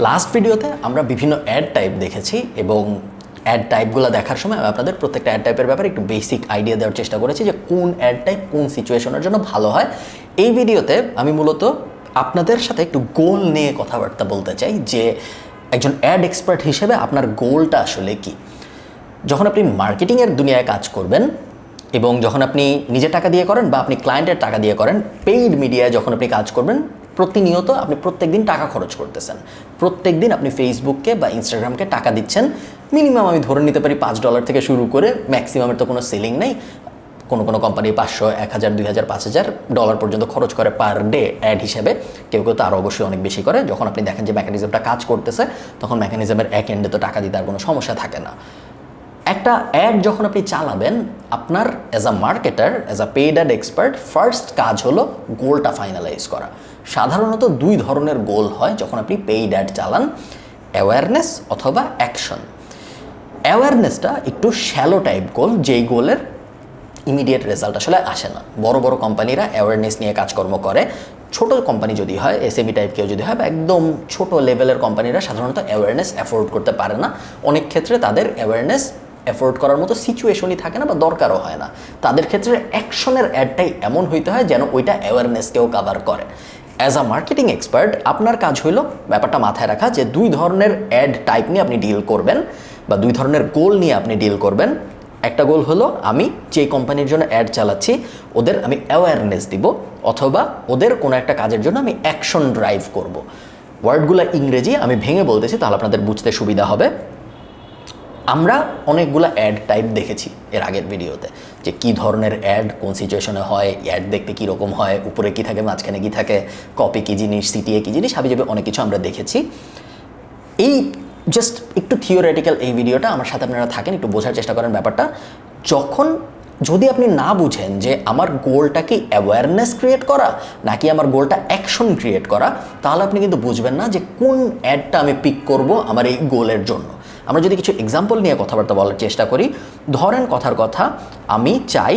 Last ভিডিওতে আমরা বিভিন্ন অ্যাড টাইপ দেখেছি এবং অ্যাড টাইপগুলো দেখার সময় আপনাদের প্রত্যেকটা অ্যাড টাইপের ব্যাপারে একটু বেসিক আইডিয়া দেওয়ার চেষ্টা করেছি যে কোন অ্যাড টাইপ কোন সিচুয়েশনের জন্য ভালো হয়। এই ভিডিওতে আমি মূলত আপনাদের সাথে একটু গোল নিয়ে কথাবার্তা বলতে চাই যে একজন অ্যাড এক্সপার্ট হিসেবে আপনার গোলটা আসলে কি। যখন আপনি মার্কেটিংয়ের দুনিয়ায় কাজ করবেন এবং যখন আপনি নিজের টাকা দিয়ে করেন বা আপনি ক্লায়েন্টের টাকা দিয়ে করেন, পেইড মিডিয়ায় যখন আপনি কাজ করবেন প্রতিনিয়ত আপনি প্রত্যেক দিন টাকা খরচ করতেছেন। প্রত্যেক দিন আপনি ফেসবুককে বা ইনস্টাগ্রামকে টাকা দিচ্ছেন। মিনিমাম আমি ধরে নিতে পারি $5 থেকে শুরু করে ম্যাক্সিমামের তো কোনো সেলিং নেই। কোনো কোনো কোম্পানি 500, 1000, 2000, $5000 পর্যন্ত খরচ করে পার ডে অ্যাড হিসেবে। কেউ কেউ তো আরও অবশ্যই অনেক বেশি করে। যখন আপনি দেখেন যে মেকানিজমটা কাজ করতেছে তখন মেকানিজমের এক এন্ডে তো টাকা দিতে আর কোনো সমস্যা থাকে না। একটা অ্যাড যখন আপনি চালাবেন, আপনার as a marketer, as a paid ad expert first কাজ হলো গোলটা ফাইনালাইজ করা। সাধারণত দুই ধরনের গোল হয় যখন আপনি পেইড অ্যাড চালান, অ্যাওয়ারনেস অথবা অ্যাকশন। অ্যাওয়ারনেসটা একটু শ্যালো টাইপ গোল, যেই গোলের ইমিডিয়েট রেজাল্ট আসলে আসে না। বড় বড় কোম্পানিরা অ্যাওয়ারনেস নিয়ে কাজকর্ম করে। ছোট কোম্পানি যদি হয়, এসএমই টাইপ কেউ যদি হয় বা একদম ছোট লেভেলের কোম্পানিরা সাধারণত অ্যাওয়ারনেস অ্যাফোর্ড করতে পারে না। অনেক ক্ষেত্রে তাদের অ্যাওয়ারনেস অ্যাফোর্ড করার মতো সিচুয়েশনই থাকে না বা দরকারও হয় না। তাদের ক্ষেত্রে অ্যাকশনের অ্যাডটাই এমন হইতে হয় যেন ওইটা অ্যাওয়ারনেসকেও কাভার করে। অ্যাজ আ মার্কেটিং এক্সপার্ট আপনার কাজ হইল ব্যাপারটা মাথায় রাখা যে দুই ধরনের অ্যাড টাইপ নিয়ে আপনি ডিল করবেন বা দুই ধরনের গোল নিয়ে আপনি ডিল করবেন। একটা গোল হলো আমি যে কোম্পানির জন্য অ্যাড চালাচ্ছি ওদের আমি অ্যাওয়ারনেস দিব, অথবা ওদের কোনো একটা কাজের জন্য আমি অ্যাকশন ড্রাইভ করব। ওয়ার্ডগুলো ইংরেজি, আমি ভেঙে বলতেছি তাহলে আপনাদের বুঝতে সুবিধা হবে। আমরা অনেকগুলো অ্যাড টাইপ দেখেছি এর আগের ভিডিওতে, যে কী ধরনের অ্যাড কোন সিচুয়েশনে হয়, অ্যাড দেখতে কীরকম হয়, উপরে কী থাকে, মাঝখানে কী থাকে, কপি কী জিনিস, সিটিএ কী জিনিস, হাবিজাবি অনেক কিছু আমরা দেখেছি। এই জাস্ট একটু থিওরিটিক্যাল এই ভিডিওটা, আমার সাথে আপনারা থাকেন, একটু বোঝার চেষ্টা করেন ব্যাপারটা। যদি আপনি না বুঝেন যে আমার গোলটা কি অ্যাওয়ারনেস ক্রিয়েট করা নাকি আমার গোলটা অ্যাকশন ক্রিয়েট করা, তাহলে আপনি কিন্তু বুঝবেন না যে কোন অ্যাডটা আমি পিক করব আমার এই গোলের জন্য। আমরা যদি কিছু এক্সাম্পল নিয়ে কথাবার্তা বলার চেষ্টা করি, ধরেন কথার কথা আমি চাই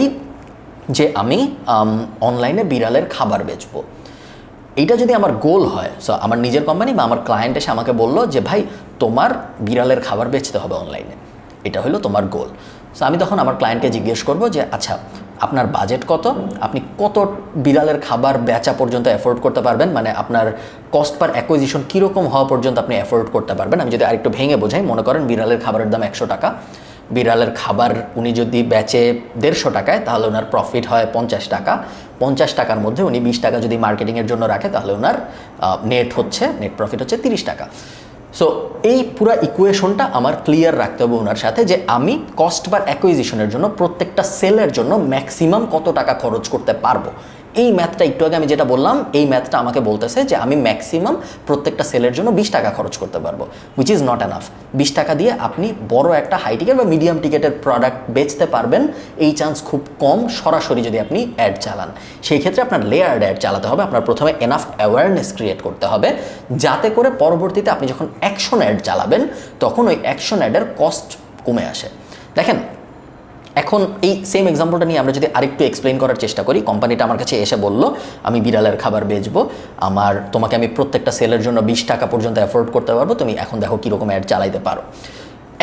যে আমি অনলাইনে বিড়ালের খাবার বেচবো। এইটা যদি আমার গোল হয়, সো আমার নিজের কোম্পানি বা আমার ক্লায়েন্ট এসে আমাকে বললো যে ভাই তোমার বিড়ালের খাবার বেচতে হবে অনলাইনে, এটা হলো তোমার গোল। সো আমি তখন আমার ক্লায়েন্টকে জিজ্ঞেস করবো যে আচ্ছা আপনার বাজেট কত, আপনি কত বিড়ালের খাবার বেচা পর্যন্ত অ্যাফোর্ড করতে পারবেন, মানে আপনার কস্ট পার অ্যাকুইজিশন কীরকম হওয়া পর্যন্ত আপনি অ্যাফোর্ড করতে পারবেন। আমি যদি আরেকটু ভেঙে বোঝাই, মনে করেন বিড়ালের খাবারের দাম 100 টাকা। বিড়ালের খাবার উনি যদি বেচে 150 টাকায় তাহলে ওনার প্রফিট হয় 50 টাকা। 50 টাকার মধ্যে উনি 20 টাকা যদি মার্কেটিংয়ের জন্য রাখে তাহলে ওনার নেট প্রফিট হচ্ছে 30 টাকা। সো এই পুরো ইকুয়েশনটা আমার ক্লিয়ার রাখতে হবে ওনার সাথে যে আমি কস্ট পার অ্যাকুইজিশনের জন্য প্রত্যেকটা সেলের জন্য ম্যাক্সিমাম কত টাকা খরচ করতে পারবো। এই ম্যাথটা একটু আগে আমি যেটা বললাম, এই ম্যাথটা আমাকে বলতেছে যে আমি ম্যাক্সিমাম প্রত্যেকটা সেলের জন্য 20 টাকা খরচ করতে পারবো, হুইচ ইজ নট এনাফ। 20 টাকা দিয়ে আপনি বড় একটা হাই টিকেট বা মিডিয়াম টিকেটের প্রোডাক্ট বেচতে পারবেন এই চান্স খুব কম, সরাসরি যদি আপনি অ্যাড চালান। সেই ক্ষেত্রে আপনার লেয়ার্ড অ্যাড চালাতে হবে। আপনার প্রথমে এনাফ অ্যাওয়ারনেস ক্রিয়েট করতে হবে যাতে করে পরবর্তীতে আপনি যখন অ্যাকশন অ্যাড চালাবেন তখন ওই অ্যাকশন অ্যাডের কস্ট কমে আসে। দেখেন এখন এই সেম এক্সাম্পলটা নিয়ে আমরা যদি আরেকটু এক্সপ্লেন করার চেষ্টা করি, কোম্পানিটা আমার কাছে এসে বলল আমি বিড়ালের খাবার বেচবো, তোমাকে আমি প্রত্যেকটা সেলের জন্য 20 টাকা পর্যন্ত অ্যাফোর্ড করতে পারবো, তুমি এখন দেখো কীরকম অ্যাড চালাইতে পারো।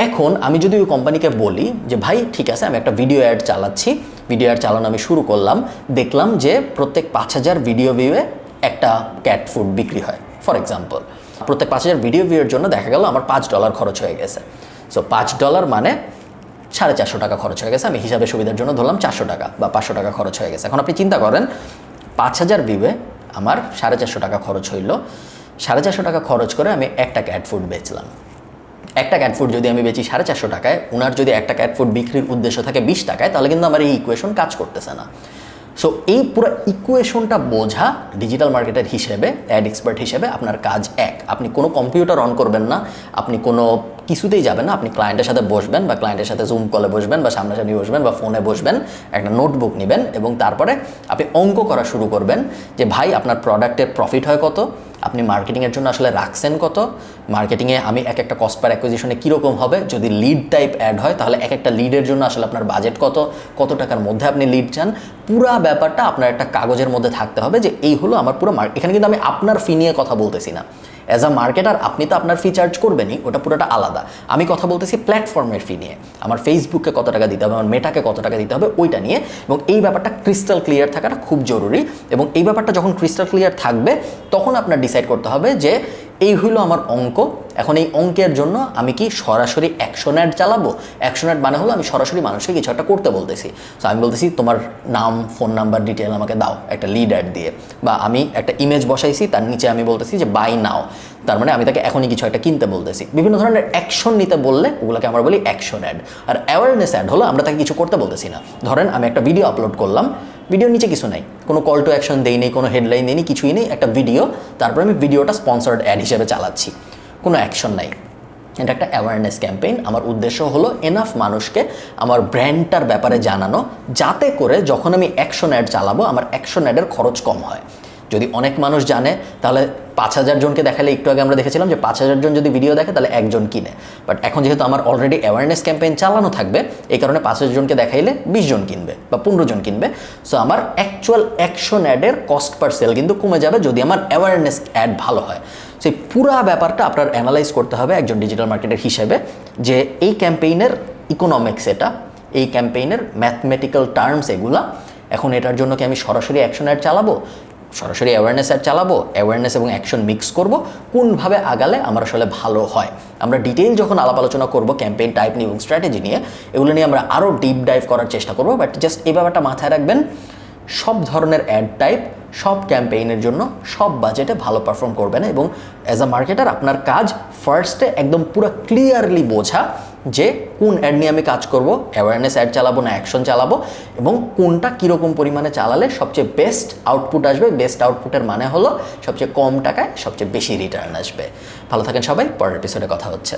এখন আমি যদি ওই কোম্পানিকে বলি যে ভাই ঠিক আছে আমি একটা ভিডিও অ্যাড চালাচ্ছি, ভিডিও অ্যাড চালানো আমি শুরু করলাম, দেখলাম যে প্রত্যেক 5000 ভিডিও ভিউয়ে একটা ক্যাট ফুড বিক্রি হয় ফর এক্সাম্পল। প্রত্যেক 5000 ভিডিও ভিউয়ের জন্য দেখা গেল আমার $5 খরচ হয়ে গেছে। সো $5 মানে 450 টাকা খরচ হয়ে গেছে। আমি হিসাবে সুবিধার জন্য ধরলাম 400 টাকা বা 500 টাকা খরচ হয়ে গেছে। এখন আপনি চিন্তা করেন 5000 ভিউয়ে আমার 450 টাকা খরচ হইল। 450 টাকা খরচ করে আমি একটা ক্যাট ফুড বেচলাম। একটা ক্যাট ফুড যদি আমি বেচি 450 টাকায়, ওনার যদি একটা ক্যাট ফুড বিক্রির উদ্দেশ্য থাকে 20 টাকায়, তাহলে কিন্তু আমার এই ইকুয়েশন কাজ করতেছে না। সো এই পুরো ইকুয়েশনটা বোঝা ডিজিটাল মার্কেটার হিসেবে, অ্যাড এক্সপার্ট হিসেবে আপনার কাজ এক। আপনি কোনো কম্পিউটার অন করবেন না, আপনি কোনো কিছুতেই যাবেন না, আপনি ক্লায়েন্টের সাথে বসবেন বা ক্লায়েন্টের সাথে জুম কলে বসবেন বা সামনাসামনি বসবেন বা ফোনে বসবেন, একটা নোটবুক নেবেন এবং তারপরে আপনি অঙ্ক করা শুরু করবেন যে ভাই আপনার প্রোডাক্টের প্রফিট হয় কত, আপনি মার্কেটিংয়ের জন্য আসলে রাখছেন কত, মার্কেটিংয়ে আমি এক একটা কস্ট পার অ্যাকুইজিশনে কীরকম হবে, যদি লিড টাইপ অ্যাড হয় তাহলে এক একটা লিডের জন্য আসলে আপনার বাজেট কত, কত টাকার মধ্যে আপনি লিড চান, পুরা ব্যাপারটা আপনার একটা কাগজের মধ্যে থাকতে হবে যে এই হলো আমার পুরো এখানে কিন্তু আমি আপনার ফি নিয়ে কথা বলতেছি না, অ্যাজ আ মার্কেটার আপনি তো আপনার ফি চার্জ করবেনই, ওটা পুরোটা আলাদা। আমি কথা বলতেছি প্ল্যাটফর্মের ফি নিয়ে, আমার ফেসবুকে কত টাকা দিতে হবে, আমার মেটাকে কত টাকা দিতে হবে ওইটা নিয়ে। এবং এই ব্যাপারটা ক্রিস্টাল ক্লিয়ার থাকাটা খুব জরুরি। এবং এই ব্যাপারটা যখন ক্রিস্টাল ক্লিয়ার থাকবে তখন আপনার ডিসাইড করতে হবে যে এই হইলো আমার অঙ্ক, এখন এই অঙ্কের জন্য আমি কি সরাসরি অ্যাকশন অ্যাড চালাবো। অ্যাকশন অ্যাড মানে হলো আমি সরাসরি মানুষকে কিছু একটা করতে বলতেছি। সো আমি বলতেছি তোমার নাম, ফোন নাম্বার, ডিটেল আমাকে দাও একটা লিড অ্যাড দিয়ে, বা আমি একটা ইমেজ বসাইছি তার নিচে আমি বলতেছি যে বাই নাও, তার মানে আমি তাকে এখনই কিছু একটা কিনতে বলতেছি। বিভিন্ন ধরনের অ্যাকশন নিতে বললে ওগুলোকে আমরা বলি অ্যাকশন অ্যাড। আর অ্যাওয়ারনেস অ্যাড হলো আমরা তাকে কিছু করতে বলতেছি না। ধরেন আমি একটা ভিডিও আপলোড করলাম, ভিডিওর নিচে কিছু নাই, কোনো কল টু অ্যাকশন দেই নেই, কোনো হেডলাইন দেই নি, কিছুই নেই, একটা ভিডিও, তারপর আমি ভিডিওটা স্পন্সর্ড অ্যাড হিসেবে চালাচ্ছি, কোনো অ্যাকশন নাই। এটা একটা অ্যাওয়ারনেস ক্যাম্পেইন। আমার উদ্দেশ্য হলো এনাফ মানুষকে আমার ব্র্যান্ডটার ব্যাপারে জানানো, যাতে করে যখন আমি অ্যাকশন অ্যাড চালাবো আমার অ্যাকশন অ্যাডের খরচ কম হয়। যদি অনেক মানুষ জানে তাহলে 5,000 জনকে দেখালে, একটু আগে আমরা দেখেছিলাম যে 5,000 জন যদি ভিডিও দেখে তাহলে একজন কিনে। বাট এখন যেহেতু আমার অলরেডি অ্যাওয়ারনেস ক্যাম্পেইন চালানো থাকবে, এই কারণে 5,000 জনকে দেখাইলে 20 জন কিনবে বা 15 জন কিনবে। সো আমার অ্যাকচুয়াল অ্যাকশন অ্যাডের কস্ট পার সেল কিন্তু কমে যাবে যদি আমার অ্যাওয়ারনেস অ্যাড ভালো হয়। সেই পুরো ব্যাপারটা আপনার অ্যানালাইজ করতে হবে একজন ডিজিটাল মার্কেটার হিসেবে, যে এই ক্যাম্পেইনের ইকোনমিক্স এটা, এই ক্যাম্পেইনের ম্যাথমেটিক্যাল টার্মস এগুলা। এখন এটার জন্য কি আমি সরাসরি অ্যাকশন অ্যাড চালাবো, সরাসরি অ্যাওয়ারনেস অ্যাড চালাবো, অ্যাওয়ারনেস এবং অ্যাকশন মিক্স করব, কোনভাবে আগালে আমার আসলে ভালো হয়। আমরা ডিটেইল যখন আলাপ আলোচনা করবো ক্যাম্পেইন টাইপ নিয়ে এবং স্ট্র্যাটেজি নিয়ে, এগুলো নিয়ে আমরা আরও ডিপ ডাইভ করার চেষ্টা করবো। বাট জাস্ট এই ব্যাপারটা মাথায় রাখবেন, সব ধরনের অ্যাড টাইপ সব ক্যাম্পেইনের জন্য সব বাজেটে ভালো পারফর্ম করবে না। এবং অ্যাজ আ মার্কেটার আপনার কাজ ফার্স্টে একদম পুরো ক্লিয়ারলি বোঝা যে কোন অ্যাড নিয়ে আমি কাজ করব, অ্যাওয়ারনেস অ্যাড চালাবো না অ্যাকশন চালাবো, এবং কোনটা কীরকম পরিমাণে চালালে সবচেয়ে বেস্ট আউটপুট আসবে। বেস্ট আউটপুটের মানে হলো সবচেয়ে কম টাকায় সবচেয়ে বেশি রিটার্ন আসবে। ভালো থাকেন সবাই, পরের এপিসোডে কথা হচ্ছে।